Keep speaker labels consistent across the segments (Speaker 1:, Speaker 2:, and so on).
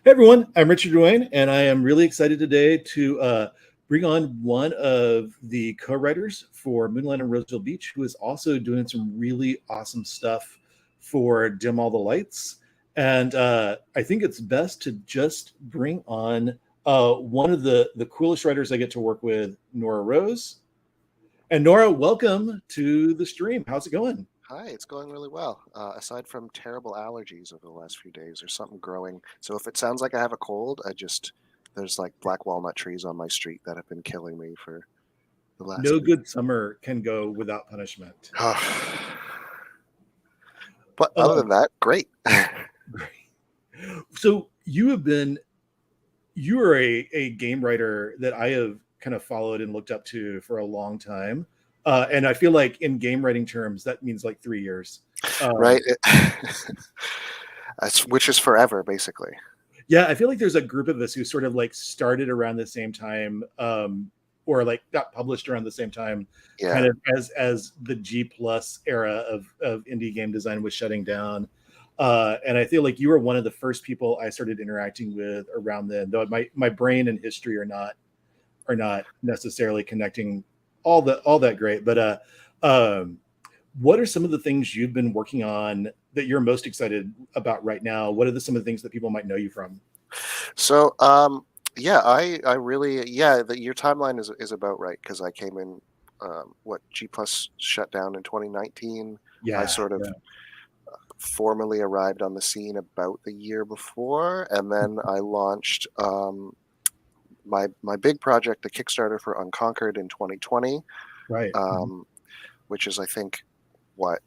Speaker 1: Hey everyone, I'm Richard Duane, and I am really excited today to bring on one of the co-writers for Moonlight and Roseville Beach, who is also doing some really awesome stuff for Dim All the Lights. And I think it's best to just bring on one of the coolest writers I get to work with, Noora Rose. And Noora, welcome to the stream. How's it going?
Speaker 2: Hi, it's going really well. Aside from terrible allergies over the last few days, there's something growing. So if it sounds like I have a cold, there's like black walnut trees on my street that have been killing me for the last
Speaker 1: No
Speaker 2: week.
Speaker 1: good summer can go without punishment.
Speaker 2: But other than that, great.
Speaker 1: Great. So you are a game writer that I have kind of followed and looked up to for a long time. And I feel like in game writing terms, that means like 3 years.
Speaker 2: Right?
Speaker 1: Um,
Speaker 2: Which is forever, basically.
Speaker 1: yeah, I feel like there's a group of us who sort of like started around the same time, or like got published around the same time, kind
Speaker 2: Yeah.
Speaker 1: of as the G plus era of indie game design was shutting down. And I feel like you were one of the first people I started interacting with around then, though my brain and history are not necessarily connecting all that great. But what are some of the things you've been working on that you're most excited about right now? What are some of the things that people might know you from?
Speaker 2: So, yeah, I really, yeah, your timeline is about right because I came in, what, G Plus shut down in 2019. I
Speaker 1: Yeah,
Speaker 2: sort of
Speaker 1: yeah.
Speaker 2: formally arrived on the scene about the year before, and then I launched my big project, the Kickstarter for Unconquered in 2020,
Speaker 1: Right. Mhm.
Speaker 2: um, which is I think what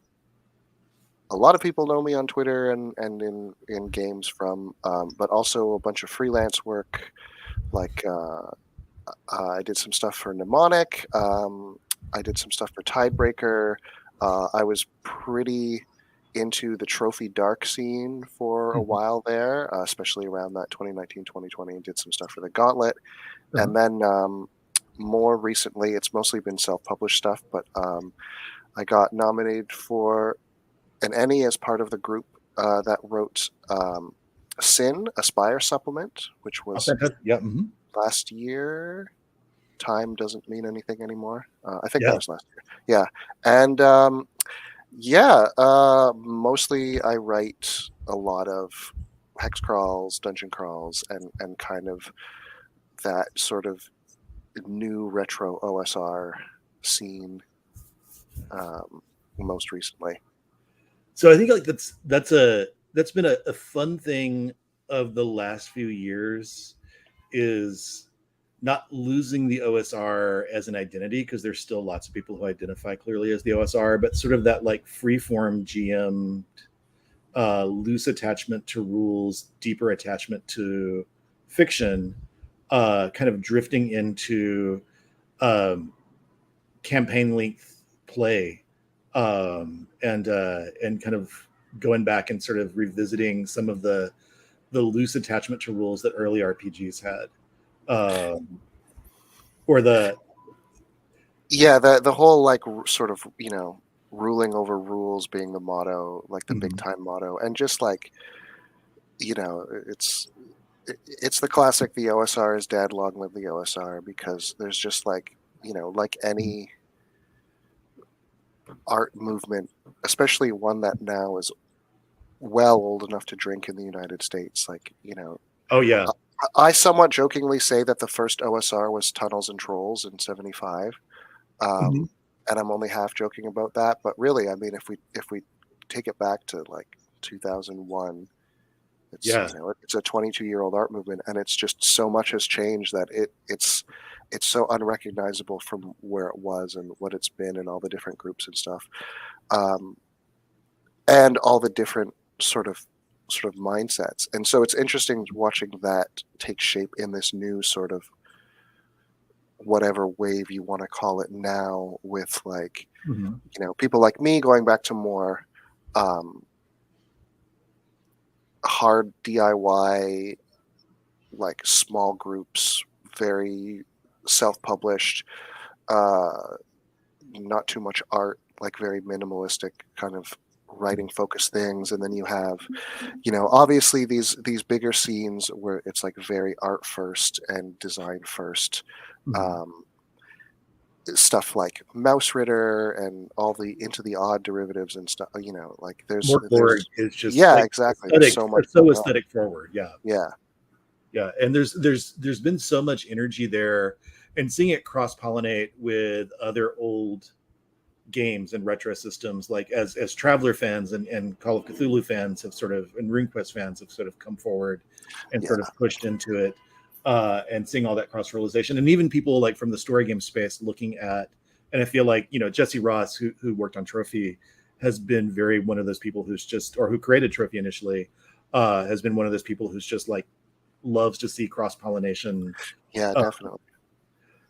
Speaker 2: a lot of people know me on Twitter and in games from, but also a bunch of freelance work. Like I did some stuff for Mnemonic. I did some stuff for Tidebreaker. I was pretty into the Trophy Dark scene for a
Speaker 1: Mhm.
Speaker 2: while there, especially around that 2019, 2020, and did some stuff for the Gauntlet.
Speaker 1: Uh-huh.
Speaker 2: And then more recently, it's mostly been self-published stuff, but I got nominated for an Emmy as part of the group that wrote Sin, Aspire supplement, which
Speaker 1: Oh,
Speaker 2: was
Speaker 1: fantastic. Yeah. Mhm.
Speaker 2: last year. Time doesn't mean anything anymore. I think that
Speaker 1: Yeah.
Speaker 2: was last year. Yeah, and yeah, mostly I write a lot of hex crawls, dungeon crawls, and kind of that sort of new retro OSR scene. Um, Most recently,
Speaker 1: So I think like that's been a fun thing of the last few years is not losing the OSR as an identity because there's still lots of people who identify clearly as the OSR, but sort of that like freeform GM, loose attachment to rules, deeper attachment to fiction, kind of drifting into um, campaign length play, and kind of going back and sort of revisiting some of the loose attachment to rules that early RPGs had, or the
Speaker 2: yeah, the whole like sort of ruling over rules being the motto, like the big
Speaker 1: Mhm.
Speaker 2: time motto, and just like you know, it's the classic the OSR is dead, long live the OSR, because there's just like, like any art movement, especially one that now is well old enough to drink in the United States. Like,
Speaker 1: Oh yeah.
Speaker 2: I somewhat jokingly say that the first OSR was Tunnels and Trolls in '75.
Speaker 1: Mhm.
Speaker 2: Um, and I'm only half joking about that, but really, I mean, if we take it back to like 2001, it's
Speaker 1: Yeah.
Speaker 2: it's a 22-year-old art movement, and it's just so much has changed that it's so unrecognizable from where it was and what it's been and all the different groups and stuff, um, and all the different sort of mindsets. And so it's interesting watching that take shape in this new sort of whatever wave you want to call it now, with like
Speaker 1: Mhm.
Speaker 2: people like me going back to more um, hard DIY, like small groups, very self-published, uh, not too much art, like very minimalistic kind of writing focused things, and then you have, obviously these bigger scenes where it's like very art first and design first.
Speaker 1: Mhm.
Speaker 2: um, Stuff like Mouse Ritter and all the Into the Odd derivatives and stuff, like
Speaker 1: Morkborg
Speaker 2: there's
Speaker 1: is just
Speaker 2: yeah,
Speaker 1: like
Speaker 2: exactly, there's
Speaker 1: aesthetic,
Speaker 2: so much
Speaker 1: so
Speaker 2: going on.
Speaker 1: aesthetic forward. Yeah,
Speaker 2: Yeah,
Speaker 1: yeah, and there's been so much energy there, and seeing it cross pollinate with other old games and retro systems, like as Traveler fans and Call of Cthulhu fans have sort of, and RuneQuest fans have sort of come forward and
Speaker 2: yeah,
Speaker 1: sort of pushed into it, and seeing all that cross realization, and even people like from the story game space looking at, and I feel like Jesse Ross, who worked on Trophy, has been very one of those people who's just, or who created Trophy initially, has been one of those people who's just like loves to see cross pollination,
Speaker 2: yeah,
Speaker 1: uh,
Speaker 2: definitely.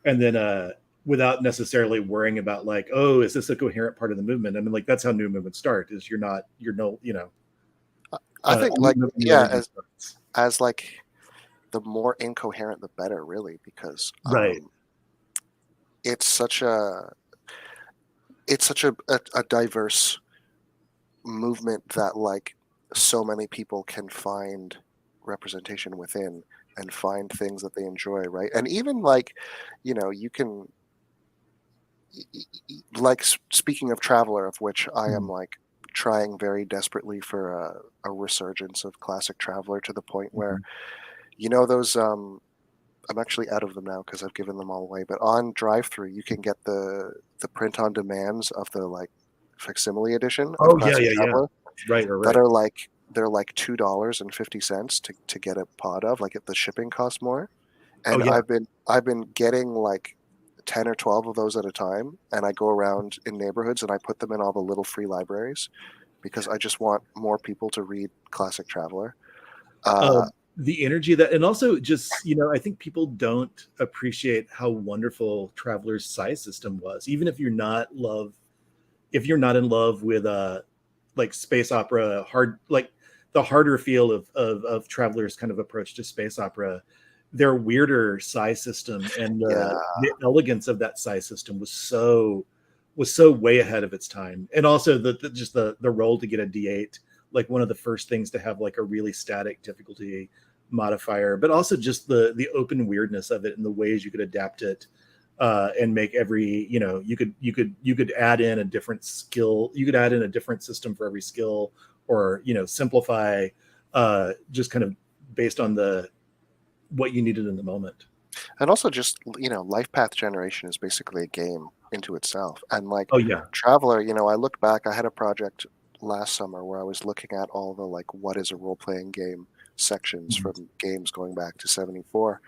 Speaker 1: and then without necessarily worrying about like, oh, is this a coherent part of the movement? I mean, like that's how new movements start. Is you're not, you're no,
Speaker 2: I think like,
Speaker 1: new
Speaker 2: yeah,
Speaker 1: energy starts.
Speaker 2: as like the more incoherent the better, really, because
Speaker 1: Right.
Speaker 2: it's such a a diverse movement that like so many people can find representation within and find things that they enjoy, right? And even like, you can, like, speaking of Traveler, of which I am
Speaker 1: Mhm.
Speaker 2: like trying very desperately for a resurgence of classic Traveler, to the point where,
Speaker 1: Mhm.
Speaker 2: those I'm actually out of them now because I've given them all away, but on drive through you can get the print on demands of the like facsimile edition of
Speaker 1: Oh yeah,
Speaker 2: classic
Speaker 1: yeah, yeah.
Speaker 2: Traveler
Speaker 1: Right, or
Speaker 2: that
Speaker 1: right.
Speaker 2: are like, they're like $2.50 to get a pod of, like, if the shipping costs more.
Speaker 1: Oh
Speaker 2: And
Speaker 1: yeah.
Speaker 2: I've been getting like 10 or 12 of those at a time, and I go around in neighborhoods and I put them in all the little free libraries because I just want more people to read classic Traveler. uh
Speaker 1: The energy that, and also just, I think people don't appreciate how wonderful Traveler's size system was. Even if you're not in love with like space opera hard, like the harder feel of Traveler's kind of approach to space opera, their weirder size system and
Speaker 2: yeah,
Speaker 1: the elegance of that size system was so way ahead of its time. And also just the roll to get a D8, like one of the first things to have like a really static difficulty modifier, but also just the open weirdness of it and the ways you could adapt it, and make every, you could add in a different skill, you could add in a different system for every skill, or simplify, just kind of based on the what you needed in the moment.
Speaker 2: and also just, life path generation is basically a game into itself. And like
Speaker 1: Oh yeah.
Speaker 2: Traveler, I looked back, I had a project last summer where I was looking at all the like what is a role-playing game sections
Speaker 1: Mhm.
Speaker 2: from games going back to 74.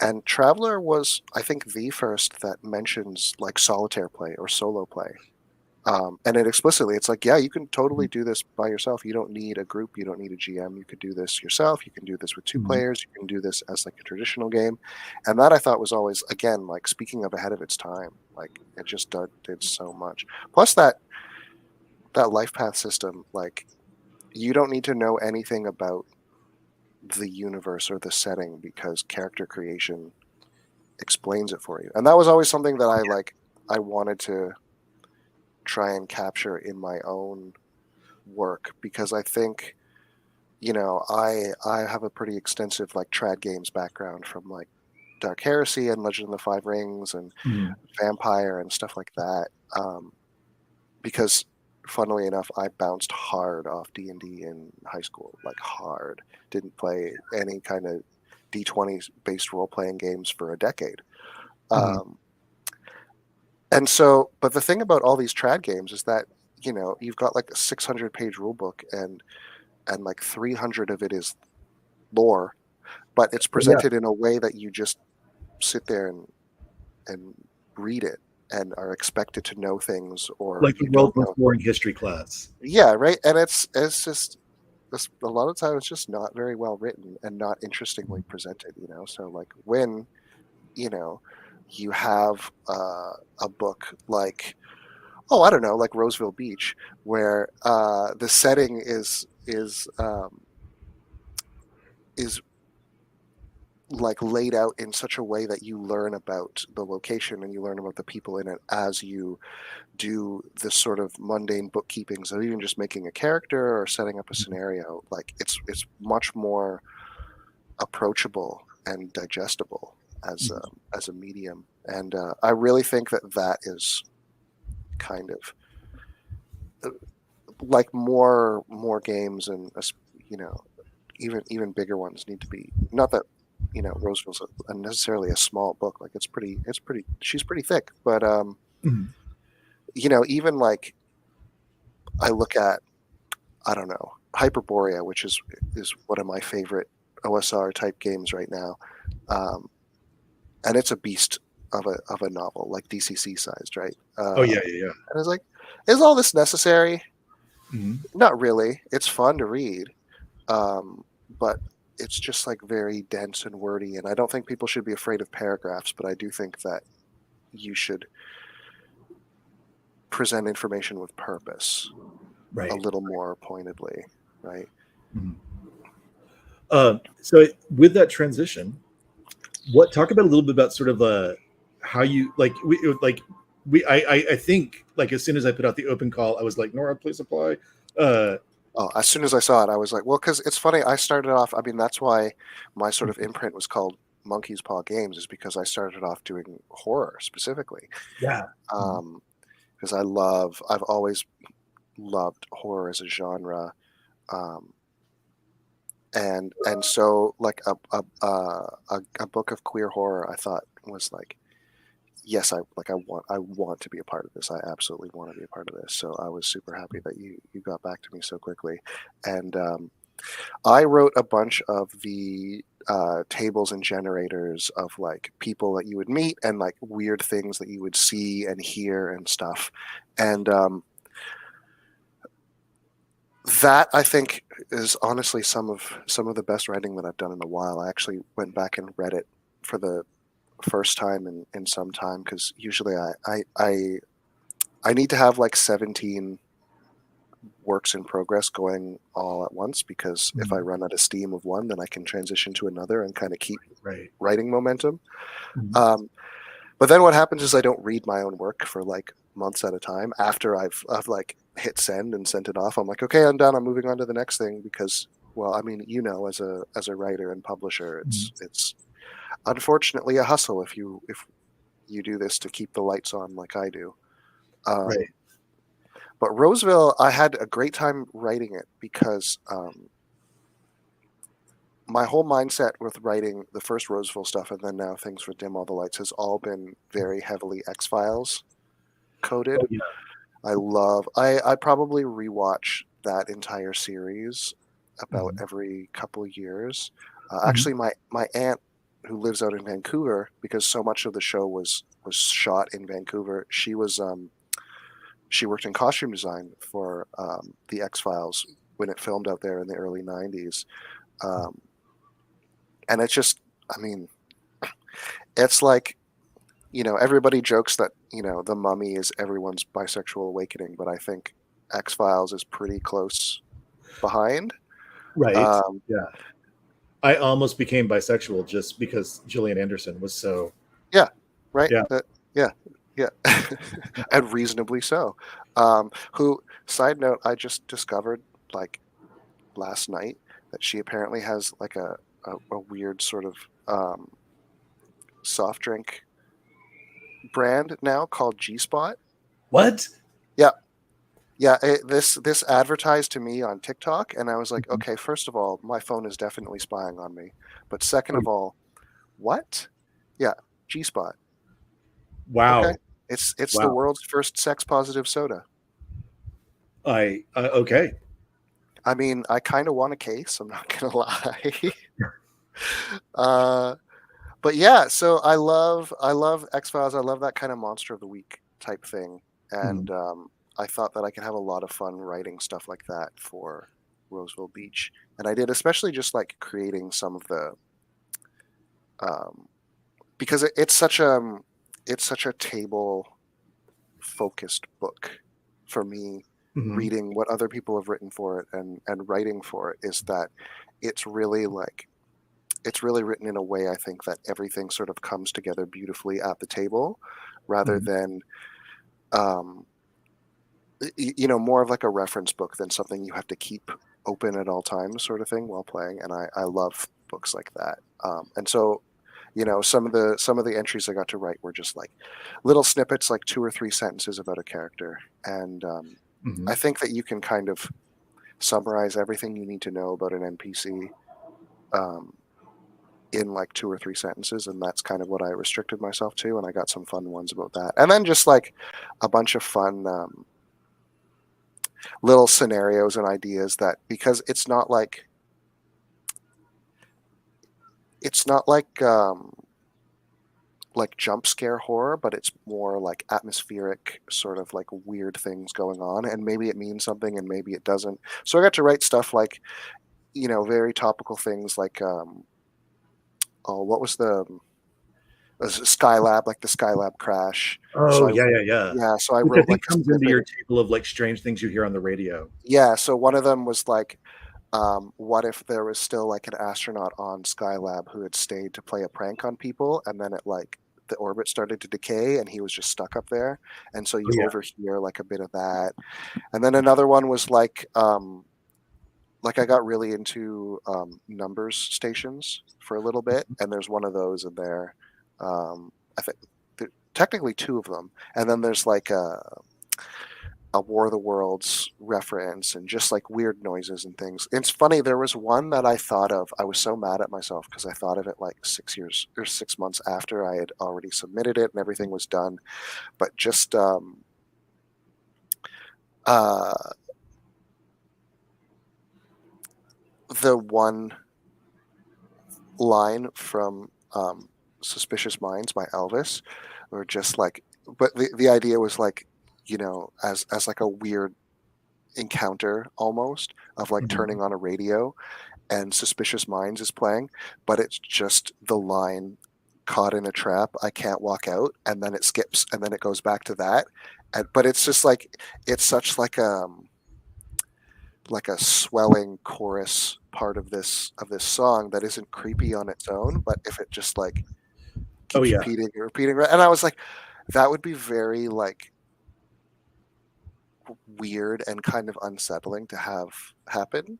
Speaker 2: And Traveler was, I think, the first that mentions like solitaire play or solo play. And it explicitly, it's like, yeah, you can totally do this by yourself. You don't need a group. You don't need a GM. You could do this yourself. You can do this with two
Speaker 1: Mhm.
Speaker 2: players. You can do this as like a traditional game. And that I thought was always, again, like speaking of ahead of its time. Like it just did so much. Plus that life path system, like you don't need to know anything about the universe or the setting because character creation explains it for you. And that was always something that I wanted to try and capture in my own work, because I think, I have a pretty extensive like trad games background from like Dark Heresy and Legend of the Five Rings and
Speaker 1: Mhm.
Speaker 2: Vampire and stuff like that. Because funnily enough, I bounced hard off D&D in high school, like hard. Didn't play any kind of D20 based role playing games for a decade.
Speaker 1: Mhm.
Speaker 2: Um, and so, but the thing about all these trad games is that, you've got like a 600-page rule book, and like 300 of it is lore, but it's
Speaker 1: Oh yeah.
Speaker 2: presented in a way that you just sit there and read it and are expected to know things, or
Speaker 1: Like the
Speaker 2: you
Speaker 1: world's
Speaker 2: don't
Speaker 1: most
Speaker 2: know.
Speaker 1: boring history class.
Speaker 2: Yeah, right. And it's just a lot of times it's just not very well written and not interestingly presented. So like when you know you have a book like, oh, I don't know, like Roseville Beach, where the setting is like laid out in such a way that you learn about the location and you learn about the people in it as you do this sort of mundane bookkeeping. So even just making a character or setting up a scenario, like it's much more approachable and digestible as a medium. And I really think that that is kind of like more games and you know even bigger ones need to be, not that Roseville's necessarily a small book, like it's pretty she's pretty thick, but
Speaker 1: Mhm.
Speaker 2: even like I look at, I don't know, Hyperborea, which is one of my favorite OSR type games right now, um, and it's a beast of a novel, like DCC sized, right?
Speaker 1: Oh yeah, yeah, yeah.
Speaker 2: And it's like, is all this necessary?
Speaker 1: Mhm.
Speaker 2: Not really. It's fun to read, but it's just like very dense and wordy. And I don't think people should be afraid of paragraphs, but I do think that you should present information with purpose a
Speaker 1: Right.
Speaker 2: little more pointedly, right?
Speaker 1: Mhm. So with that transition, what talk about a little bit about sort of how you I think like as soon as I put out the open call, I was like, Nora, please apply. Uh,
Speaker 2: Oh, as soon as I saw it, I was like, well, because it's funny. I started off. I mean, that's why my sort of imprint was called Monkey's Paw Games, is because I started off doing horror specifically.
Speaker 1: yeah.
Speaker 2: Because I've always loved horror as a genre, um, and so like a book of queer horror, I thought was like, yes, I want to be a part of this. I absolutely want to be a part of this. So I was super happy that you got back to me so quickly, and I wrote a bunch of the tables and generators of like people that you would meet and like weird things that you would see and hear and stuff, and that I think is honestly some of the best writing that I've done in a while. I actually went back and read it for the first time in some time, because usually I need to have like 17 works in progress going all at once, because if I
Speaker 1: Mhm.
Speaker 2: run out of steam of one, then I can transition to another and kind of keep
Speaker 1: Right.
Speaker 2: writing momentum.
Speaker 1: Mhm.
Speaker 2: Um, but then what happens is I don't read my own work for like months at a time after I've like hit send and sent it off. I'm like, okay, I'm done. I'm moving on to the next thing, because, well, I mean, as a writer and publisher,
Speaker 1: Mhm.
Speaker 2: it's unfortunately a hustle if you do this to keep the lights on like I do.
Speaker 1: Right.
Speaker 2: Um, but Roseville, I had a great time writing it because my whole mindset with writing the first Roseville stuff and then now Things for Dim All the Lights has all been very heavily X-Files coded.
Speaker 1: Oh yeah.
Speaker 2: I probably rewatch that entire series about
Speaker 1: Mhm.
Speaker 2: every couple of years.
Speaker 1: Mhm.
Speaker 2: Actually, my aunt, who lives out in Vancouver, because so much of the show was shot in Vancouver, she worked in costume design for the X Files when it filmed out there in the early '90s, um, and it's just, I mean, it's like, everybody jokes that the Mummy is everyone's bisexual awakening, but I think X Files is pretty close behind.
Speaker 1: Right.
Speaker 2: Um,
Speaker 1: Yeah. I almost became bisexual just because Gillian Anderson was so.
Speaker 2: yeah, right.
Speaker 1: Yeah.
Speaker 2: Yeah, yeah, and reasonably so. Who? Side note: I just discovered like last night that she apparently has like a weird sort of um, soft drink brand now called G Spot.
Speaker 1: What?
Speaker 2: Yeah, yeah. This advertised to me on TikTok, and I was like,
Speaker 1: Mhm.
Speaker 2: okay, first of all, my phone is definitely spying on me, but second
Speaker 1: Oh,
Speaker 2: of all, what? Yeah, G Spot. Okay,
Speaker 1: wow.
Speaker 2: it's the
Speaker 1: Wow.
Speaker 2: world's first sex positive soda.
Speaker 1: Okay.
Speaker 2: I mean, I kind of want a case. I'm not gonna lie. uh, but yeah, so I love X Files. I love that kind of monster of the week type thing,
Speaker 1: Mhm.
Speaker 2: and I thought that I could have a lot of fun writing stuff like that for Roseville Beach, and I did, especially just like creating some of the um, because it's such a table focused book for me.
Speaker 1: Mhm.
Speaker 2: Reading what other people have written for it and writing for it is that it's really like it's really written in a way, I think, that everything sort of comes together beautifully at the table, rather
Speaker 1: Mhm.
Speaker 2: than um, more of like a reference book than something you have to keep open at all times, sort of thing, while playing. And I love books like that. And so, some of the entries I got to write were just like little snippets, like 2 or 3 sentences about a character. And I
Speaker 1: Mhm.
Speaker 2: think that you can kind of summarize everything you need to know about an NPC um, in like 2 or 3 sentences, and that's kind of what I restricted myself to. And I got some fun ones about that, and then just like a bunch of fun little scenarios and ideas, that because it's not like jump scare horror, but it's more like atmospheric, sort of like weird things going on, and maybe it means something and maybe it doesn't. So I got to write stuff like, very topical things like oh, what was the Skylab, like the Skylab crash.
Speaker 1: Oh,
Speaker 2: So
Speaker 1: yeah, yeah, yeah.
Speaker 2: I
Speaker 1: Which I
Speaker 2: wrote
Speaker 1: think
Speaker 2: like a
Speaker 1: comes into
Speaker 2: snippet.
Speaker 1: your table of, like, strange things you hear on the radio.
Speaker 2: Yeah, so one of them was like, what if there was still like an astronaut on Skylab who had stayed to play a prank on people, and then the orbit started to decay and he was just stuck up there, and so
Speaker 1: Oh,
Speaker 2: you
Speaker 1: yeah.
Speaker 2: overhear like a bit of that. And then another one was like I got really into numbers stations for a little bit, and there's one of those in there. I think technically two of them, and then there's like a War of the Worlds reference, and just like weird noises and things. It's funny, there was one that I thought of. I was so mad at myself because I thought of it like 6 years or 6 months after I had already submitted it and everything was done. But just uh, the one line from Suspicious Minds by Elvis, or just like, but the idea was like, as like a weird encounter almost, of like
Speaker 1: Mhm.
Speaker 2: turning on a radio and Suspicious Minds is playing, but it's just the line, "Caught in a trap, I can't walk out," and then it skips and then it goes back to that. But it's just like, it's such like a swelling chorus part of this song that isn't creepy on its own, but if it just like
Speaker 1: Oh,
Speaker 2: keeps
Speaker 1: yeah.
Speaker 2: repeating and repeating, and I was like, that would be very like weird and kind of unsettling to have happen,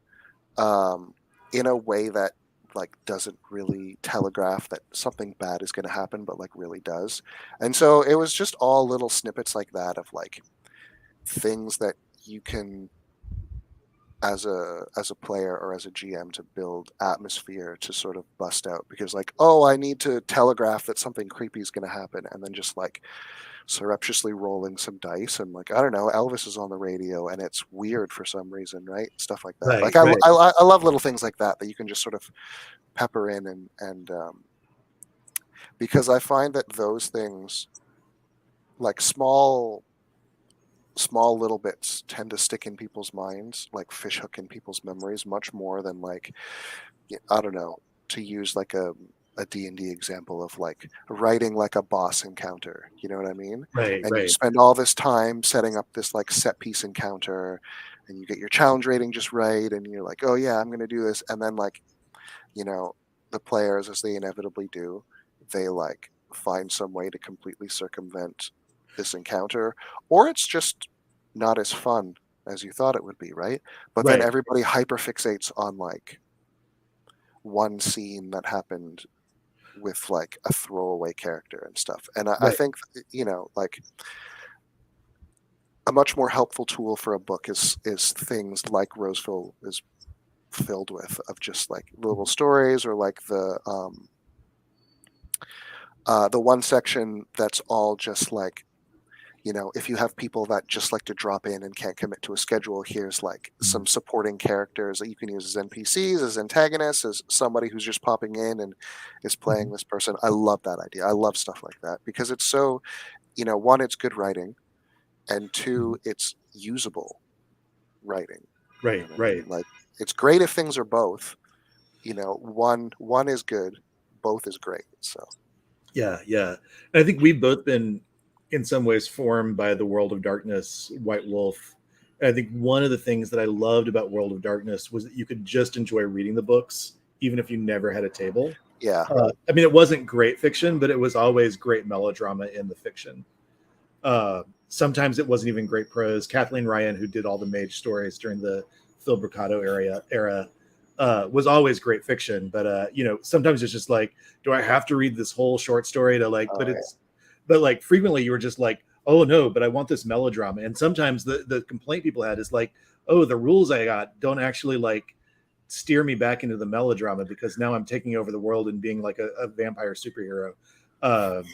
Speaker 2: um, in a way that like doesn't really telegraph that something bad is going to happen, but like really does. And so it was just all little snippets like that, of like things that you can, as a player or as a GM, to build atmosphere to sort of bust out, because like, oh, I need to telegraph that something creepy is going to happen, and then just like surreptitiously rolling some dice, and like, I don't know, Elvis is on the radio and it's weird for some reason, right? Stuff like that.
Speaker 1: Right,
Speaker 2: Like
Speaker 1: right.
Speaker 2: I love little things like that you can just sort of pepper in, and because I find that those things, like small little bits, tend to stick in people's minds, like fishhook in people's memories, much more than like, I don't know, to use like a D&D example of like writing like a boss encounter, you know what I mean?
Speaker 1: Right,
Speaker 2: And you
Speaker 1: right.
Speaker 2: spend all this time setting up this like set piece encounter, and you get your challenge rating just right, and you're like, oh yeah, I'm going to do this. And then like, you know, the players, as they inevitably do, they like find some way to completely circumvent this encounter, or it's just not as fun as you thought it would be, right? But then
Speaker 1: Right,
Speaker 2: everybody hyperfixates on like one scene that happened with like a throwaway character and stuff. And I
Speaker 1: right.
Speaker 2: think, like a much more helpful tool for a book is things like Roseville is filled with, of just like little stories, or like the one section that's all just like, if you have people that just like to drop in and can't commit to a schedule, here's like
Speaker 1: Mhm.
Speaker 2: some supporting characters that you can use as NPCs, as antagonists, as somebody who's just popping in and is playing
Speaker 1: Mhm.
Speaker 2: this person. I love that idea. I love stuff like that because it's so, one, it's good writing, and two,
Speaker 1: Mhm.
Speaker 2: it's usable writing. You know
Speaker 1: Right,
Speaker 2: what I
Speaker 1: right.
Speaker 2: mean? Like, it's great if things are both. One is good, both is great. So
Speaker 1: Yeah, yeah. And I think we've both been, in some ways, formed by the World of Darkness, White Wolf. And I think one of the things that I loved about World of Darkness was that you could just enjoy reading the books, even if you never had a table.
Speaker 2: Yeah.
Speaker 1: I mean, it wasn't great fiction, but it was always great melodrama in the fiction. Sometimes it wasn't even great prose. Kathleen Ryan, who did all the mage stories during the Phil Bricado era, was always great fiction. But sometimes it's just like, do I have to read this whole short story to like?
Speaker 2: Oh,
Speaker 1: But like frequently you were just like, oh no, but I want this melodrama. And sometimes the complaint people had is like, oh, the rules I got don't actually like steer me back into the melodrama because now I'm taking over the world and being like a vampire superhero. Um,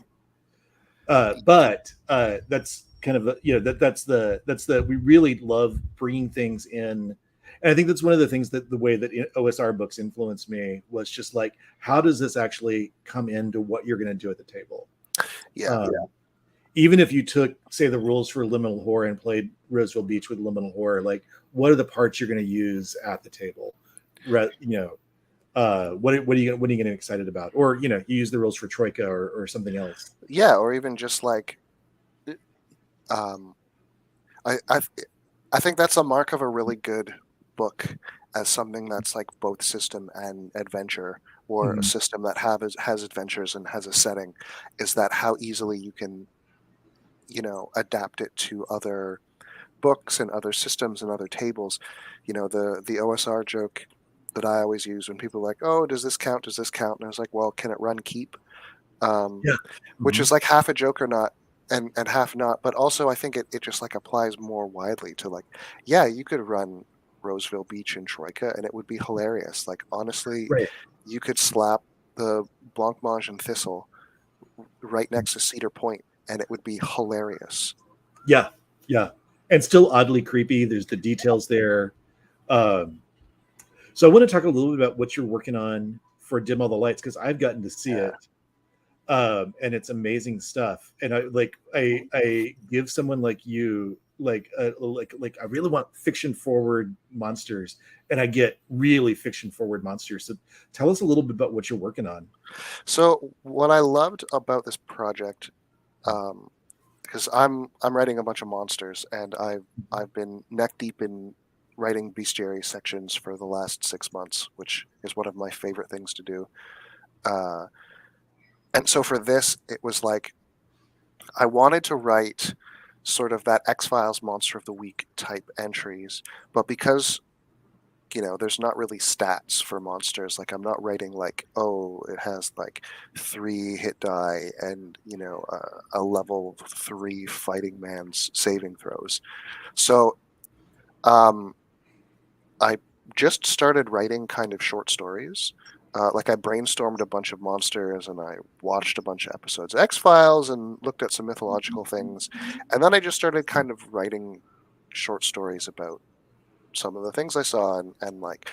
Speaker 1: but that's kind of that's the we really love bringing things in, and I think that's one of the things that the way that OSR books influenced me was just like, how does this actually come into what you're going to do at the table?
Speaker 2: yeah.
Speaker 1: Even if you took, say, the rules for liminal horror and played Roseville Beach with liminal horror, like what are the parts you're going to use at the table? What are you getting excited about? Or you use the rules for Troika or something else.
Speaker 2: Yeah, or even just like, um, I think that's a mark of a really good book, as something that's like both system and adventure, or a
Speaker 1: Mhm.
Speaker 2: system that has adventures and has a setting, is that how easily you can, adapt it to other books and other systems and other tables. The OSR joke that I always use when people are like, oh, does this count? Does this count? And I was like, well, can it run keep? Um,
Speaker 1: Yeah.
Speaker 2: which
Speaker 1: Mhm.
Speaker 2: is like half a joke or not, and half not. But also I think it just like applies more widely to like, yeah, you could run Roseville Beach in Troika and it would be hilarious. Like honestly,
Speaker 1: Right.
Speaker 2: you could slap the Blancmange and Thistle right next to Cedar Point and it would be hilarious.
Speaker 1: Yeah. Yeah. And still oddly creepy. There's the details there. Um, so I want to talk a little bit about what you're working on for Dim All the Lights because I've gotten to see
Speaker 2: Yeah.
Speaker 1: it, and it's amazing stuff. And I give someone like you like I really want fiction forward monsters, and I get really fiction forward monsters. So tell us a little bit about what you're working on.
Speaker 2: So what I loved about this project, um, because I'm writing a bunch of monsters, and I've been neck deep in writing bestiary sections for the last 6 months, which is one of my favorite things to do. Uh, and so for this, it was like I wanted to write sort of that X-Files Monster of the Week type entries, but because there's not really stats for monsters. Like I'm not writing like, oh, it has like 3 hit die and a level 3 fighting man's saving throws. So um, I just started writing kind of short stories. Like I brainstormed a bunch of monsters and I watched a bunch of episodes of X-Files and looked at some mythological things, and then I just started kind of writing short stories about some of the things I saw, and like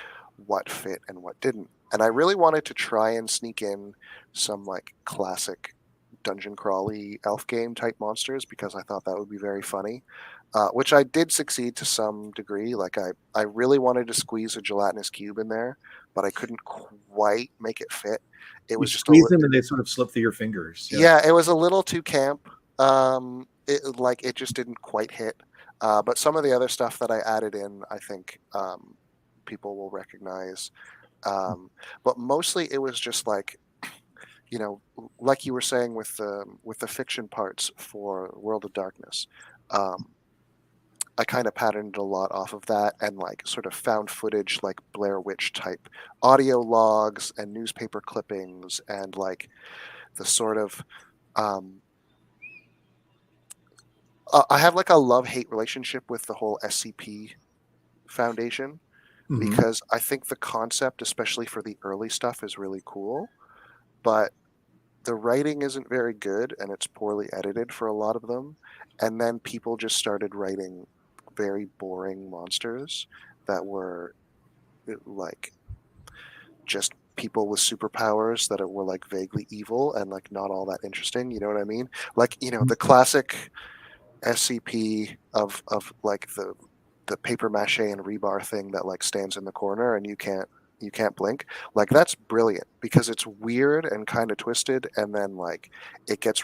Speaker 2: what fit and what didn't. And I really wanted to try and sneak in some like classic dungeon crawly elf game type monsters because I thought that would be very funny. Which I did succeed to some degree. Like I really wanted to squeeze a gelatinous cube in there, but I couldn't quite make it fit. It
Speaker 1: You
Speaker 2: was just
Speaker 1: squeeze them and they sort of slip through your fingers. Yeah.
Speaker 2: yeah, it was a little too camp. It just didn't quite hit. But some of the other stuff that I added in, I think people will recognize. Um, but mostly, it was just like you know, like you were saying with the fiction parts for World of Darkness. Um, I kind of patterned a lot off of that and like sort of found footage like Blair Witch type audio logs and newspaper clippings and like the sort of um, I have like a love-hate relationship with the whole SCP Foundation
Speaker 1: Hmm.
Speaker 2: because I think the concept, especially for the early stuff, is really cool, but the writing isn't very good and it's poorly edited for a lot of them. And then people just started writing very boring monsters that were like just people with superpowers that were like vaguely evil and like not all that interesting. You know what I mean? Like, the classic SCP of like the paper mache and rebar thing that like stands in the corner and you can't blink. Like that's brilliant because it's weird and kind of twisted, and then like it gets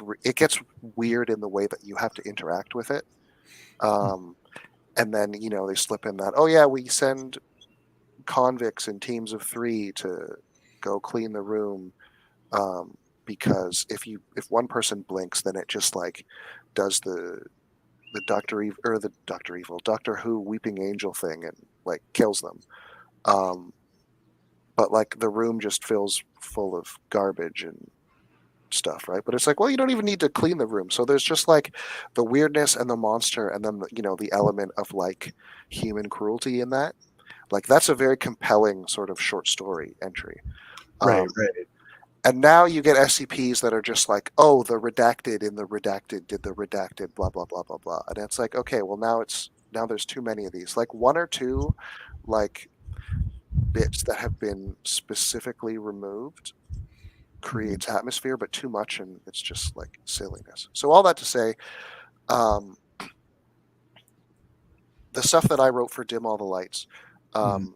Speaker 2: weird in the way that you have to interact with it. Um, and then they slip in that, oh yeah, we send convicts in teams of 3 to go clean the room, because if one person blinks, then it just like does the Doctor Who Weeping Angel thing and like kills them. Um, but like the room just fills full of garbage and stuff, right? But it's like, well, you don't even need to clean the room. So there's just like the weirdness and the monster, and then the element of like human cruelty in that. Like that's a very compelling sort of short story entry.
Speaker 1: Right,
Speaker 2: Um,
Speaker 1: right.
Speaker 2: and now you get SCPs that are just like, oh, the redacted in the redacted did the redacted, blah blah blah blah blah, and it's like, okay, well now there's too many of these. Like one or two, like bits that have been specifically removed
Speaker 1: Mhm.
Speaker 2: creates atmosphere, but too much and it's just like silliness. So all that to say, um, the stuff that I wrote for Dim All the Lights,
Speaker 1: Mhm.
Speaker 2: um,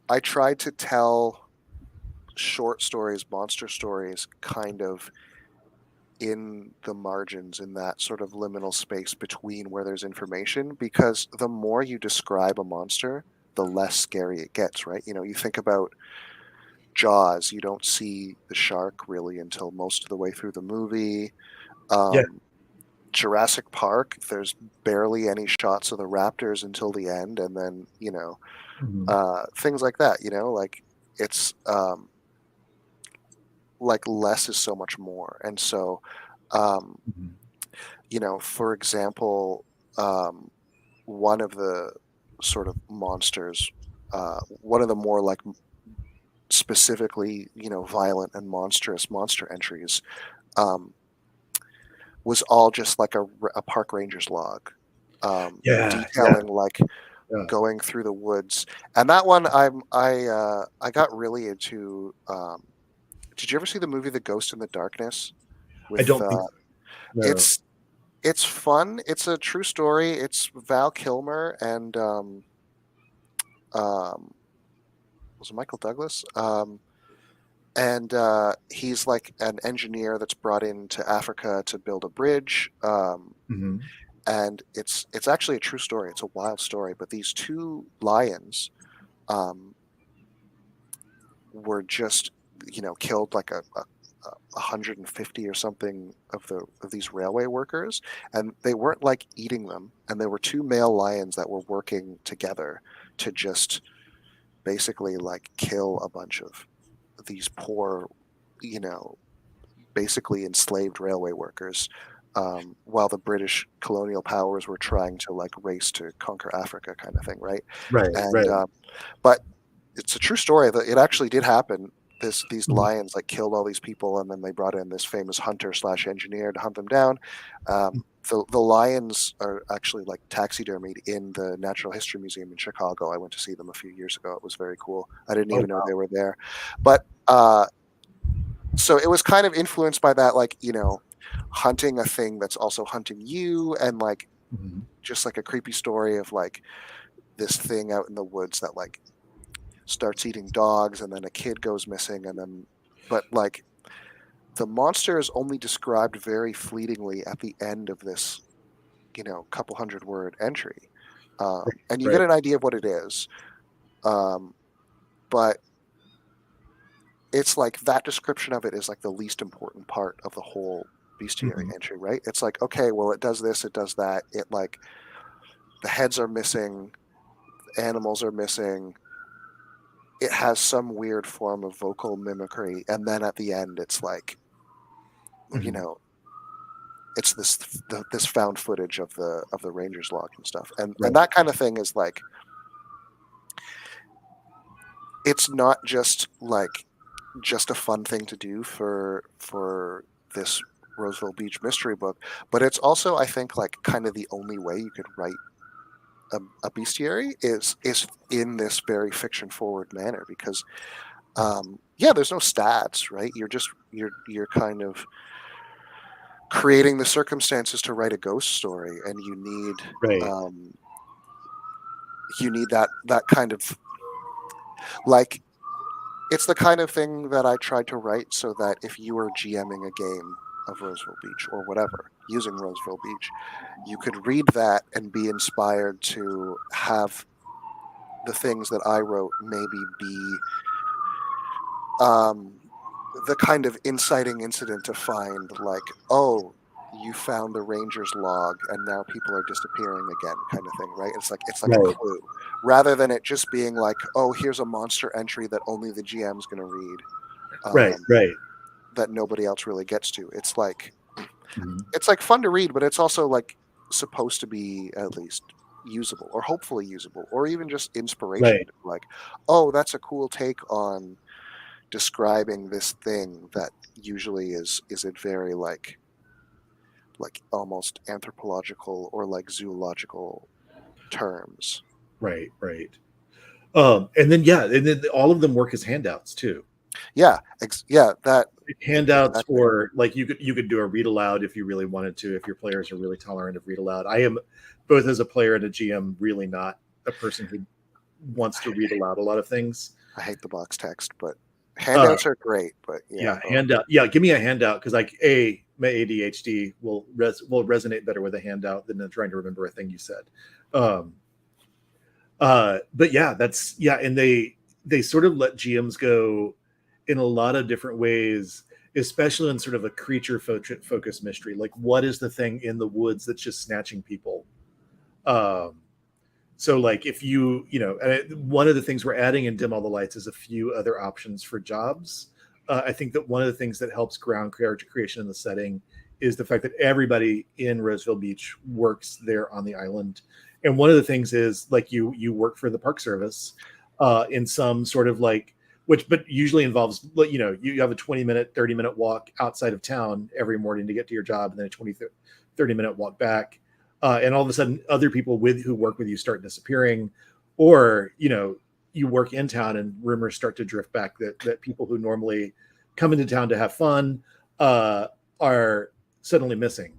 Speaker 2: I tried to tell short stories, monster stories, kind of in the margins, in that sort of liminal space between where there's information, because the more you describe a monster, the less scary it gets, right? You think about Jaws, you don't see the shark really until most of the way through the movie.
Speaker 1: Yeah.
Speaker 2: Um, Jurassic Park, there's barely any shots of the raptors until the end, and then
Speaker 1: Mhm.
Speaker 2: things like that. Like it's like less is so much more, and so um,
Speaker 1: Mhm.
Speaker 2: for example, um, one of the sort of monsters, one of the more like specifically violent and monstrous monster entries, um, was all just like a park ranger's log,
Speaker 1: Yeah, yeah,
Speaker 2: detailing like
Speaker 1: yeah.
Speaker 2: going through the woods. And that one I got really into. Did you ever see the movie The Ghost in the Darkness
Speaker 1: I
Speaker 2: with
Speaker 1: don't think so. No.
Speaker 2: it's fun. It's a true story. It's Val Kilmer and um was it Michael Douglas? And he's like an engineer that's brought into Africa to build a bridge.
Speaker 1: Mhm.
Speaker 2: And it's actually a true story. It's a wild story. But these two lions um, were just killed like a 150 or something of these railway workers, and they weren't like eating them. And there were two male lions that were working together to just basically like kill a bunch of these poor, you know, basically enslaved railway workers, while the British colonial powers were trying to like race to conquer Africa, kind of thing, right?
Speaker 1: Right,
Speaker 2: And
Speaker 1: right.
Speaker 2: but it's a true story that it actually did happen. These
Speaker 1: Mhm.
Speaker 2: lions like killed all these people, and then they brought in this famous hunter slash engineer to hunt them down. The lions are actually like taxidermied in the Natural History Museum in Chicago. I went to see them a few years ago. It was very cool. I didn't
Speaker 1: Oh,
Speaker 2: even know
Speaker 1: wow.
Speaker 2: they were there, but so it was kind of influenced by that, like hunting a thing that's also hunting you, and like
Speaker 1: Mhm.
Speaker 2: just like a creepy story of like this thing out in the woods that like starts eating dogs, and then a kid goes missing, and then but like the monster is only described very fleetingly at the end of this couple hundred word entry, and you get
Speaker 1: Right.
Speaker 2: an idea of what it is, um, but it's like that description of it is like the least important part of the whole bestiary
Speaker 1: Mhm.
Speaker 2: entry, right? It's like, okay, well, it does this, it does that, it like the heads are missing, animals are missing, it has some weird form of vocal mimicry, and then at the end it's like you
Speaker 1: Mhm.
Speaker 2: know it's this found footage of the Rangers log and stuff, and
Speaker 1: Right.
Speaker 2: that kind of thing is like, it's not just like just a fun thing to do for this Roseville Beach mystery book, but it's also, I think, like kind of the only way you could write a bestiary is in this very fiction forward manner, because yeah, there's no stats, right? You're kind of creating the circumstances to write a ghost story, and
Speaker 1: Right.
Speaker 2: um, you need that kind of like, it's the kind of thing that I tried to write so that if you were GMing a game of Roseville Beach or whatever using Roseville Beach, you could read that and be inspired to have the things that I wrote maybe be um, the kind of inciting incident to find, like, oh, you found the ranger's log and now people are disappearing again, kind of thing, right? It's like a
Speaker 1: Right,
Speaker 2: clue, rather than it just being like, oh, here's a monster entry that only the GM's going to read,
Speaker 1: right,
Speaker 2: um,
Speaker 1: right.
Speaker 2: that nobody else really gets to.
Speaker 1: Mhm.
Speaker 2: It's like fun to read, but it's also like supposed to be at least usable, or hopefully usable, or even just inspiration
Speaker 1: Right,
Speaker 2: to be like, oh, that's a cool take on describing this thing that usually is a very like almost anthropological or like zoological terms.
Speaker 1: right, right. And then yeah, and then all of them work as handouts too.
Speaker 2: Yeah, yeah, that
Speaker 1: Handouts
Speaker 2: exactly.
Speaker 1: for like you could do a read aloud if you really wanted to, if your players are really tolerant of read aloud. I am, both as a player and a GM, really not a person who wants to read aloud a lot of things.
Speaker 2: I hate the box text, but
Speaker 1: Uh,
Speaker 2: handouts are great. But yeah,
Speaker 1: yeah, handout. Yeah, give me a handout because like my ADHD will resonate better with a handout than trying to remember a thing you said. Um, but yeah, that's yeah, and they sort of let GMs go in a lot of different ways, especially in sort of a creature focused mystery. Like, what is the thing in the woods that's just snatching people? Um, so like if one of the things we're adding in Dim All the Lights is a few other options for jobs. I think that one of the things that helps ground character creation in the setting is the fact that everybody in Roseville Beach works there on the island. And one of the things is like you work for the Park Service in some sort of like, which but usually involves, you have a 20-minute 30-minute walk outside of town every morning to get to your job, and then a 30-minute walk back, and all of a sudden other people who work with you start disappearing, or you work in town and rumors start to drift back that people who normally come into town to have fun uh, are suddenly missing.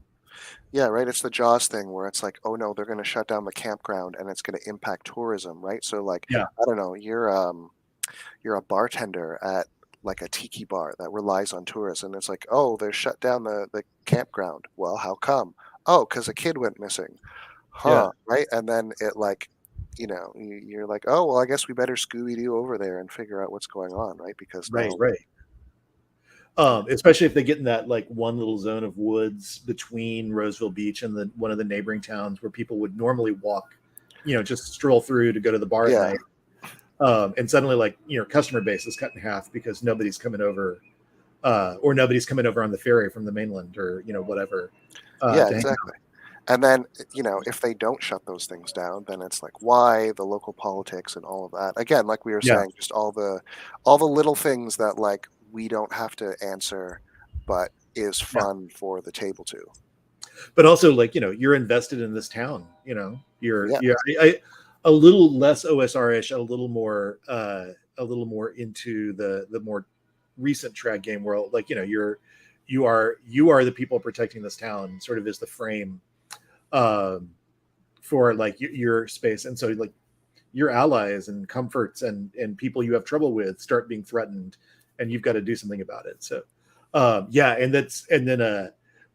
Speaker 2: yeah, right. It's the Jaws thing where it's like, oh no, they're going to shut down the campground and it's going to impact tourism, right? So like,
Speaker 1: Yeah,
Speaker 2: I don't know, you're a bartender at like a tiki bar that relies on tourists, and it's like, oh, they shut down the campground. Well, how come? Oh, because a kid went missing.
Speaker 1: yeah,
Speaker 2: Huh, right? And then it like, you're like, oh, well, I guess we better Scooby Doo over there and figure out what's going on, right? Because
Speaker 1: right,
Speaker 2: now,
Speaker 1: right.
Speaker 2: yeah,
Speaker 1: Especially if they get in that like one little zone of woods between Roseville Beach and one of the neighboring towns where people would normally walk, just stroll through to go to the bar at
Speaker 2: yeah,
Speaker 1: night. And suddenly, like, customer base is cut in half because nobody's coming over, or nobody's coming over on the ferry from the mainland, or whatever,
Speaker 2: yeah,
Speaker 1: to hang
Speaker 2: exactly.
Speaker 1: out.
Speaker 2: And then, if they don't shut those things down, then it's like why the local politics and all of that. Again, like we were
Speaker 1: Yeah,
Speaker 2: saying, just all the little things that like we don't have to answer, but is
Speaker 1: yeah.
Speaker 2: fun for the table to.
Speaker 1: But also, like, you're invested in this town.
Speaker 2: Yeah,
Speaker 1: A little less OSR-ish, a little more into the more recent trad game world. Like, you are the people protecting this town. Sort of is the frame, um, for like your space, and so like your allies and comforts and people you have trouble with start being threatened, and you've got to do something about it. So yeah, and then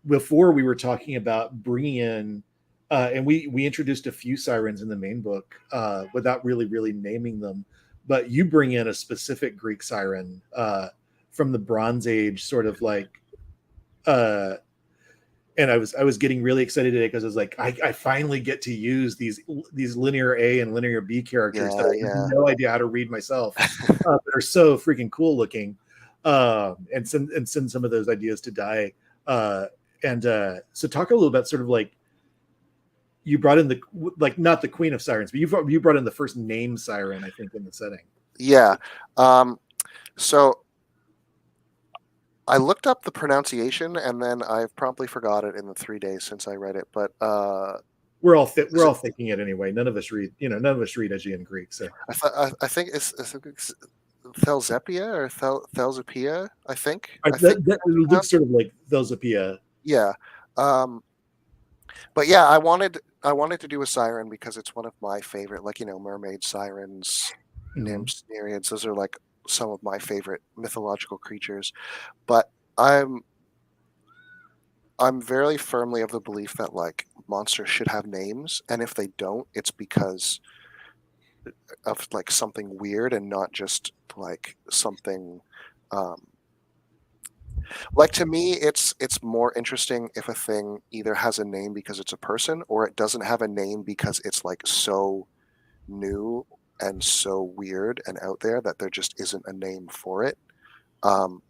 Speaker 1: before we were talking about bringing in, and we introduced a few sirens in the main book without really naming them, but you bring in a specific Greek siren from the Bronze Age, sort of like, uh and I was getting really excited today because I was like, I finally get to use these linear A and linear B characters that
Speaker 2: yeah,
Speaker 1: I have
Speaker 2: yeah,
Speaker 1: no idea how to read myself, that are so freaking cool looking, and send some of those ideas to die. And so talk a little about sort of like, you brought in the, like, not the Queen of Sirens, but you brought in the first name siren, I think, in the setting.
Speaker 2: yeah. So I looked up the pronunciation and then I've promptly forgot it in the 3 days since I read it. But
Speaker 1: We're
Speaker 2: is it?
Speaker 1: all thinking it anyway. None of us read Aegean Greek, so
Speaker 2: I think it's Thelzepia or Thelzapia. I think
Speaker 1: that
Speaker 2: that's
Speaker 1: looks
Speaker 2: pronounced.
Speaker 1: sort of like Thelsopia.
Speaker 2: Yeah. Um, but yeah, I wanted to do a siren because it's one of my favorite, like mermaid sirens,
Speaker 1: Mhm.
Speaker 2: nymphs, nereids. Those are like some of my favorite mythological creatures. But I'm very firmly of the belief that like monsters should have names, and if they don't, it's because of like something weird and not just like something Um, like to me, it's more interesting if a thing either has a name because it's a person, or it doesn't have a name because it's like so new and so weird and out there that there just isn't a name for it. Um,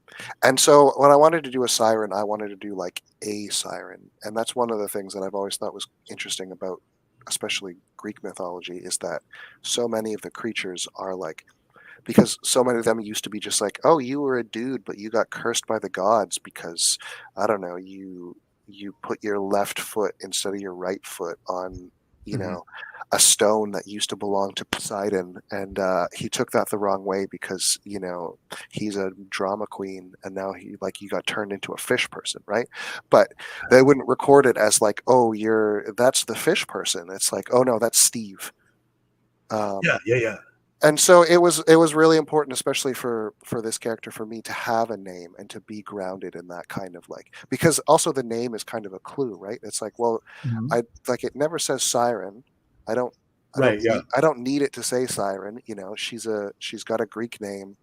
Speaker 2: and so when I wanted to do a siren, I wanted to do like a siren, and that's one of the things that I've always thought was interesting about, especially Greek mythology, is that so many of the creatures are like, because so many of them used to be just like, oh, you were a dude but you got cursed by the gods because, I don't know, you put your left foot instead of your right foot on, you
Speaker 1: Mhm.
Speaker 2: know, a stone that used to belong to Poseidon, and he took that the wrong way because, you know, he's a drama queen, and now he, like, you got turned into a fish person, right? But they wouldn't record it as like, oh, that's the fish person. It's like, oh no, that's Steve.
Speaker 1: Yeah,
Speaker 2: um,
Speaker 1: yeah, yeah,
Speaker 2: and so it was really important, especially for this character, for me to have a name and to be grounded in that kind of, like, because also the name is kind of a clue, right? It's like, well,
Speaker 1: Mhm.
Speaker 2: I like, it never says siren. I don't
Speaker 1: Right, yeah,
Speaker 2: I don't need it to say siren. You know, she's got a Greek name.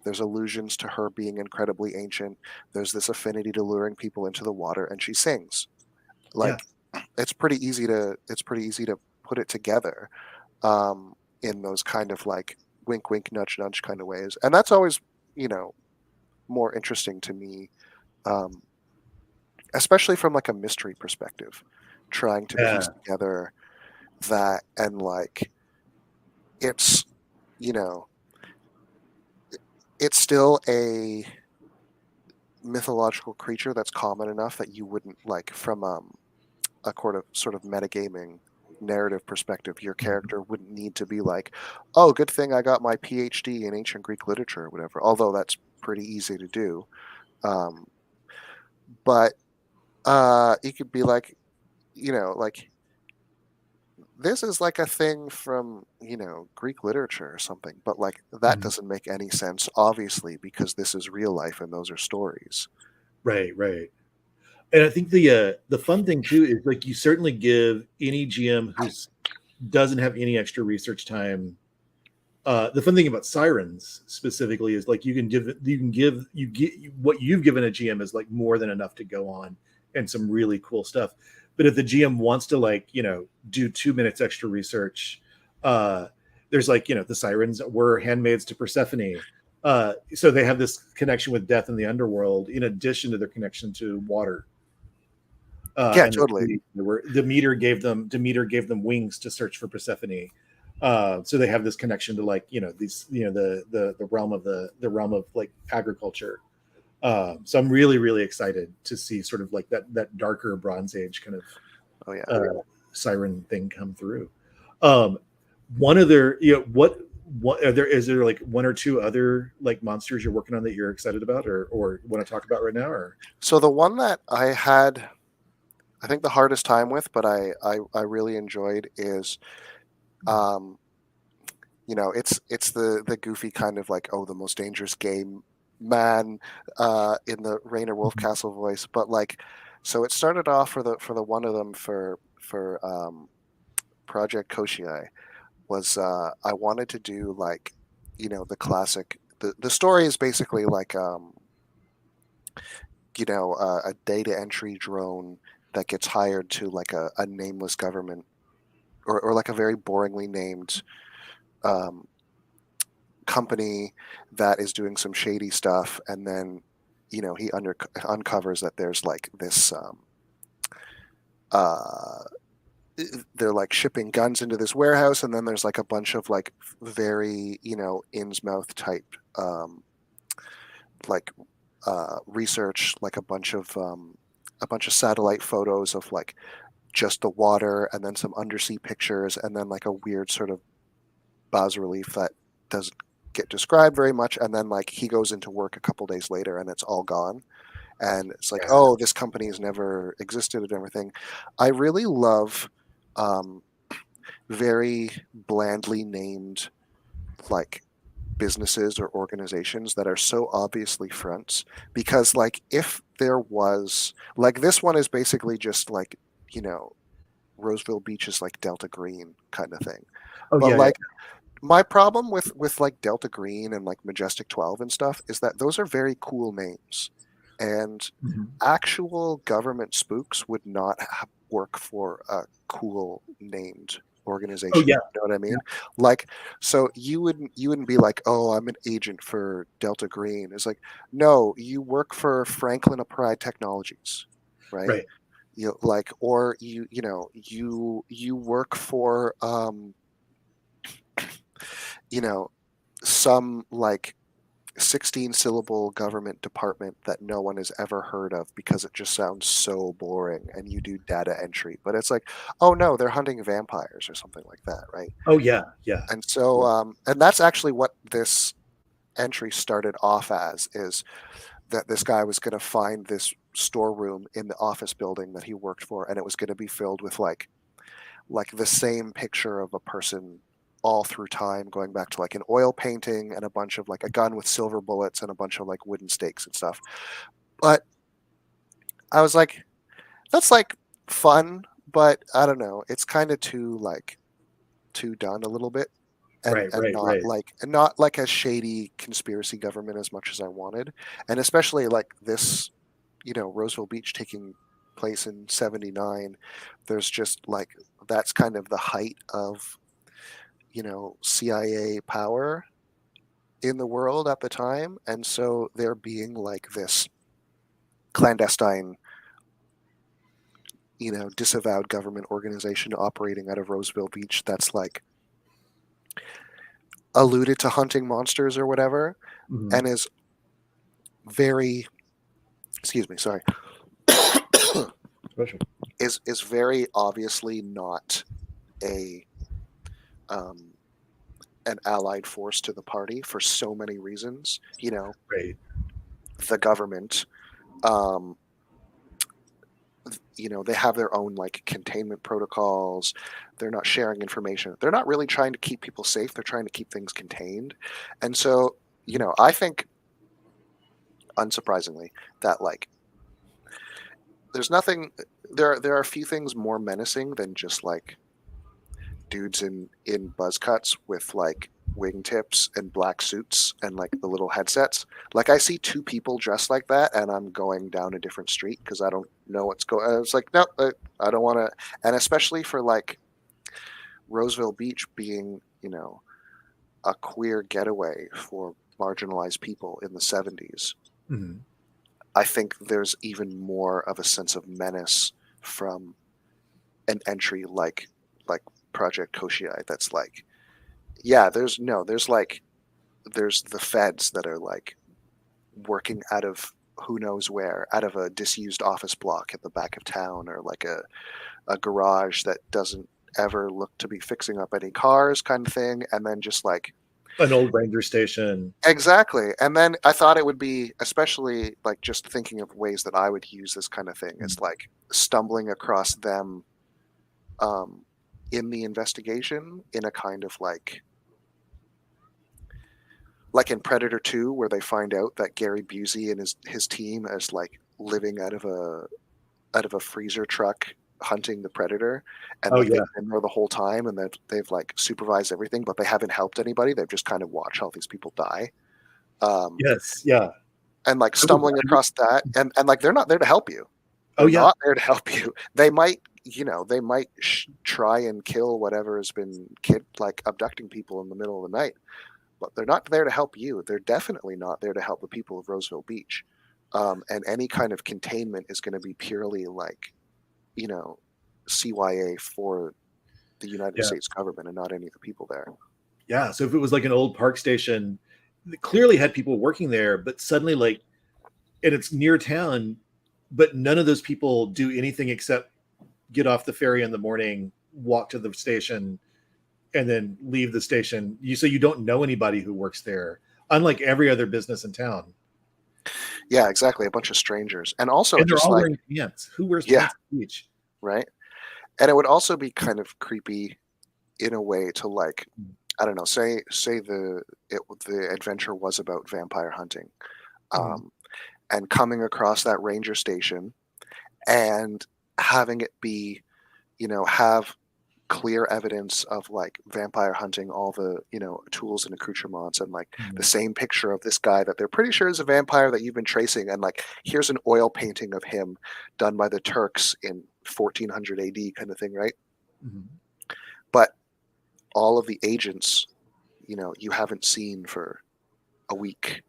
Speaker 2: There's allusions to her being incredibly ancient. There's this affinity to luring people into the water, and she sings.
Speaker 1: yeah,
Speaker 2: Like, it's pretty easy to put it together, um, in those kind of like wink, wink, nudge, nudge kind of ways. And that's always, you know, more interesting to me, um, especially from like a mystery perspective, trying to
Speaker 1: yeah,
Speaker 2: piece together that, and like, it's, you know, it's still a mythological creature that's common enough that you wouldn't, like, from a sort of metagaming narrative perspective, your
Speaker 1: mhm,
Speaker 2: character wouldn't need to be like, oh, good thing I got my PhD in ancient Greek literature or whatever, although that's pretty easy to do. Um, but it could be like, like, this is like a thing from, Greek literature or something, but like that
Speaker 1: mhm.
Speaker 2: doesn't make any sense, obviously, because this is real life and those are stories.
Speaker 1: Right, right. And I think the fun thing too is like you certainly give any GM who's doesn't have any extra research time. The fun thing about sirens specifically is like you get what you've given a GM is like more than enough to go on and some really cool stuff. But if the GM wants to, like, do 2 minutes extra research, uh, there's like, the sirens were handmaids to Persephone. So they have this connection with death in the underworld in addition to their connection to water.
Speaker 2: Yeah,
Speaker 1: And
Speaker 2: totally.
Speaker 1: Demeter gave them wings to search for Persephone. So they have this connection to, like, these, the realm of like agriculture. So I'm really really excited to see sort of like that darker Bronze Age kind of
Speaker 2: Oh yeah.
Speaker 1: siren thing come through. Um, one other, what are there? Is there like one or two other like monsters you're working on that you're excited about or want to talk about right now? Or
Speaker 2: So the one that I had, I think, the hardest time with, but I really enjoyed, is, um, it's the goofy kind of like, oh, the most dangerous game man, in the Rainer Wolfcastle voice. But like, so it started off for the one of them, for Project Koshii, was, I wanted to do like, the classic. The story is basically like, a data entry drone that gets hired to like a nameless government, or like a very boringly named, um, company that is doing some shady stuff, and then, he uncovers that there's like this, uh, they're like shipping guns into this warehouse, and then there's like a bunch of like very, Innsmouth type, like, research, like a bunch of satellite photos of like just the water, and then some undersea pictures, and then like a weird sort of bas relief that doesn't get described very much, and then like he goes into work a couple days later and it's all gone, and it's like,
Speaker 1: yeah,
Speaker 2: oh, this company has never existed and everything. I really love, um, very blandly named, like, businesses or organizations that are so obviously fronts, because like, if there was, like, this one is basically just like, you know Roseville Beach is like Delta Green kind of thing.
Speaker 1: oh
Speaker 2: But
Speaker 1: yeah, yeah,
Speaker 2: like, my problem with like Delta Green and like Majestic 12 and stuff is that those are very cool names, and
Speaker 1: Mhm.
Speaker 2: actual government spooks would not work for a cool named
Speaker 1: Oh
Speaker 2: organization.
Speaker 1: yeah,
Speaker 2: You know what I
Speaker 1: yeah,
Speaker 2: mean? Like, so you wouldn't be like, oh, I'm an agent for Delta Green. It's like, no, you work for Franklin Applied Technologies, right?
Speaker 1: right,
Speaker 2: You like, or you work for you know some like 16 syllable government department that no one has ever heard of because it just sounds so boring, and you do data entry, but it's like, oh no, they're hunting vampires or something like that, right?
Speaker 1: oh yeah, yeah,
Speaker 2: And so
Speaker 1: yeah.
Speaker 2: and that's actually what this entry started off as, is that this guy was going to find this storeroom in the office building that he worked for, and it was going to be filled with like the same picture of a person all through time, going back to like an oil painting and a bunch of like a gun with silver bullets and a bunch of like wooden stakes and stuff. But I was like, that's like fun, but I don't know, it's kind of too like too done a little bit, and
Speaker 1: Right, right, right.
Speaker 2: not like a shady conspiracy government as much as I wanted. And especially like this, Roseville Beach taking place in 79, there's just like, that's kind of the height of CIA power in the world at the time. And so there being like this clandestine, disavowed government organization operating out of Roseville Beach that's like alluded to hunting monsters or whatever,
Speaker 1: Mhm.
Speaker 2: and is very, excuse me, sorry,
Speaker 1: Special.
Speaker 2: is very obviously not a um, an allied force to the party for so many reasons.
Speaker 1: Right.
Speaker 2: The government, um, they have their own like containment protocols. They're not sharing information. They're not really trying to keep people safe. They're trying to keep things contained. And so, I think, unsurprisingly, that like there's nothing there are a few things more menacing than just like dudes in buzz cuts with like wingtips and black suits and like the little headsets. Like, I see two people dressed like that, and I'm going down a different street because I don't know what's going. It's like, no, I don't want to. And especially for like Roseville Beach being, a queer getaway for marginalized people in the 70s,
Speaker 1: Mhm.
Speaker 2: I think there's even more of a sense of menace from an entry like Project Koshii. That's like, yeah, there's the feds that are like working out of who knows where, out of a disused office block at the back of town, or like a garage that doesn't ever look to be fixing up any cars, kind of thing. And then just like,
Speaker 1: An old ranger station.
Speaker 2: exactly. And then I thought it would be, especially like just thinking of ways that I would use this kind of thing,
Speaker 1: Mhm.
Speaker 2: is like stumbling across them um, in the investigation in a kind of like in Predator 2, where they find out that Gary Busey and his team is like living out of a freezer truck hunting the predator, and
Speaker 1: Oh
Speaker 2: like
Speaker 1: yeah.
Speaker 2: they've been there the whole time, and they've like supervised everything, but they haven't helped anybody. They've just kind of watched all these people die. Um,
Speaker 1: Yes. Yeah.
Speaker 2: and like
Speaker 1: I would,
Speaker 2: stumbling
Speaker 1: I would,
Speaker 2: across that, and like they're not there to help you.
Speaker 1: oh
Speaker 2: They're
Speaker 1: yeah.
Speaker 2: not there to help you. They might try and kill whatever has been like abducting people in the middle of the night, but they're not there to help you. They're definitely not there to help the people of Roseville Beach. And any kind of containment is going to be purely like, you know, CYA for the United
Speaker 1: Yeah.
Speaker 2: States government and not any of the people there.
Speaker 1: Yeah. So if it was like an old park station, that clearly had people working there, but suddenly like, and it's near town, but none of those people do anything except get off the ferry in the morning, walk to the station, and then leave the station. So you don't know anybody who works there, unlike every other business in town.
Speaker 2: Yeah, exactly. A bunch of strangers. And also
Speaker 1: And they're
Speaker 2: just
Speaker 1: all
Speaker 2: like,
Speaker 1: wearing pants. Who wears
Speaker 2: yeah,
Speaker 1: pants at the beach?
Speaker 2: right. And it would also be kind of creepy in a way to like, I don't know, say the adventure was about vampire hunting,
Speaker 1: Mhm.
Speaker 2: um, and coming across that ranger station and having it be, have clear evidence of like vampire hunting, all the, you know, tools and accoutrements, and like the same picture of this guy that they're pretty sure is a vampire that you've been tracing, and like here's an oil painting of him done by the Turks in 1400 AD kind of thing, right?
Speaker 1: Mhm.
Speaker 2: But all of the agents, you know, you haven't seen for a week,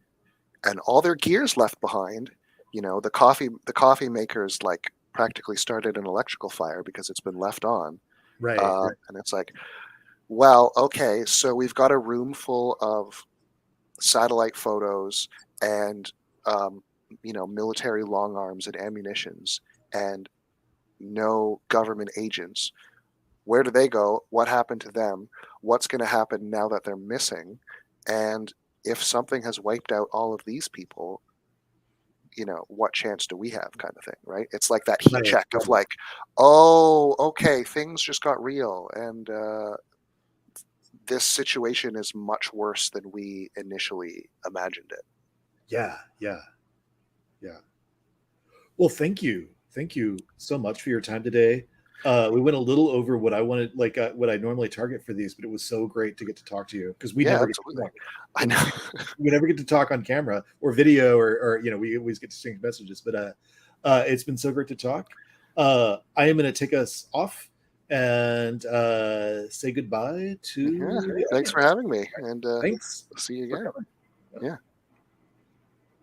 Speaker 2: and all their gear's left behind. You know, the coffee makers like practically started an electrical fire because it's been left on.
Speaker 1: Right.
Speaker 2: And it's like, well, okay, so we've got a room full of satellite photos and you know, military long arms and ammunitions, and no government agents. Where do they go? What happened to them? What's going to happen now that they're missing? And if something has wiped out all of these people, you know, what chance do we have, kind of thing, right? It's like that heat
Speaker 1: Right.
Speaker 2: check of like, oh, okay, things just got real, and this situation is much worse than we initially imagined it.
Speaker 1: Yeah. Yeah. Yeah. Well, thank you so much for your time today. We went a little over what I wanted, like what I normally target for these, but it was so great to get to talk to you because we
Speaker 2: Yeah,
Speaker 1: never get to
Speaker 2: absolutely.
Speaker 1: talk.
Speaker 2: I know.
Speaker 1: We never get to talk on camera or video, or you know, we always get to exchange messages. But it's been so great to talk. I am going to take us off and say goodbye
Speaker 2: Yeah,
Speaker 1: to the
Speaker 2: thanks for
Speaker 1: audience.
Speaker 2: having me, and
Speaker 1: Thanks
Speaker 2: see you
Speaker 1: for
Speaker 2: again.
Speaker 1: coming.
Speaker 2: Yeah.